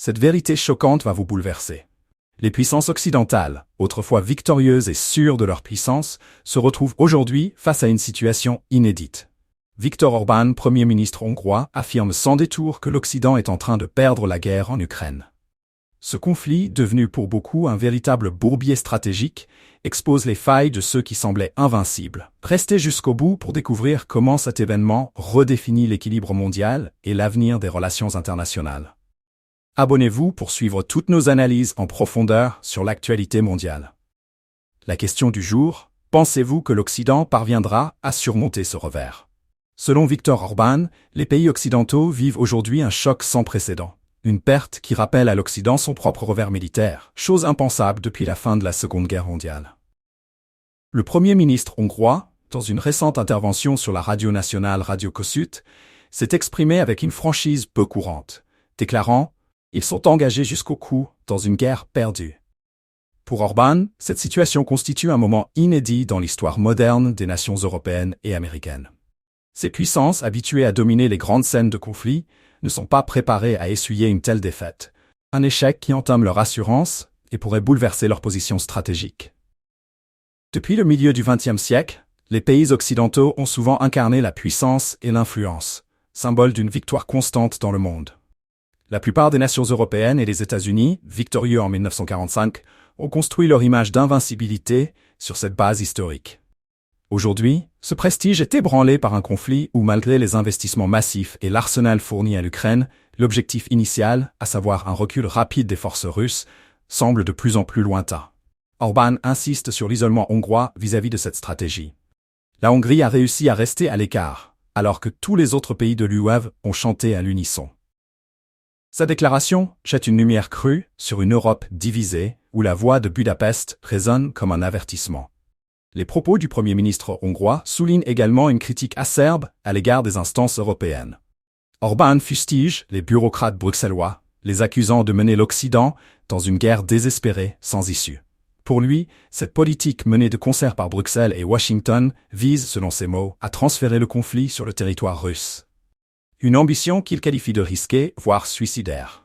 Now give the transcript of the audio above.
Cette vérité choquante va vous bouleverser. Les puissances occidentales, autrefois victorieuses et sûres de leur puissance, se retrouvent aujourd'hui face à une situation inédite. Viktor Orbán, Premier ministre hongrois, affirme sans détour que l'Occident est en train de perdre la guerre en Ukraine. Ce conflit, devenu pour beaucoup un véritable bourbier stratégique, expose les failles de ceux qui semblaient invincibles. Restez jusqu'au bout pour découvrir comment cet événement redéfinit l'équilibre mondial et l'avenir des relations internationales. Abonnez-vous pour suivre toutes nos analyses en profondeur sur l'actualité mondiale. La question du jour, pensez-vous que l'Occident parviendra à surmonter ce revers? Selon Viktor Orbán, les pays occidentaux vivent aujourd'hui un choc sans précédent. Une perte qui rappelle à l'Occident son propre revers militaire, chose impensable depuis la fin de la Seconde Guerre mondiale. Le Premier ministre hongrois, dans une récente intervention sur la radio nationale Radio Kossuth, s'est exprimé avec une franchise peu courante, déclarant « Ils sont engagés jusqu'au cou dans une guerre perdue ». Pour Orbán, cette situation constitue un moment inédit dans l'histoire moderne des nations européennes et américaines. Ces puissances, habituées à dominer les grandes scènes de conflit, ne sont pas préparés à essuyer une telle défaite, un échec qui entame leur assurance et pourrait bouleverser leur position stratégique. Depuis le milieu du XXe siècle, les pays occidentaux ont souvent incarné la puissance et l'influence, symbole d'une victoire constante dans le monde. La plupart des nations européennes et les États-Unis, victorieux en 1945, ont construit leur image d'invincibilité sur cette base historique. Aujourd'hui, ce prestige est ébranlé par un conflit où, malgré les investissements massifs et l'arsenal fourni à l'Ukraine, l'objectif initial, à savoir un recul rapide des forces russes, semble de plus en plus lointain. Orbán insiste sur l'isolement hongrois vis-à-vis de cette stratégie. La Hongrie a réussi à rester à l'écart, alors que tous les autres pays de l'UE ont chanté à l'unisson. Sa déclaration jette une lumière crue sur une Europe divisée, où la voix de Budapest résonne comme un avertissement. Les propos du Premier ministre hongrois soulignent également une critique acerbe à l'égard des instances européennes. Orbán fustige les bureaucrates bruxellois, les accusant de mener l'Occident dans une guerre désespérée sans issue. Pour lui, cette politique menée de concert par Bruxelles et Washington vise, selon ses mots, à transférer le conflit sur le territoire russe. Une ambition qu'il qualifie de risquée, voire suicidaire.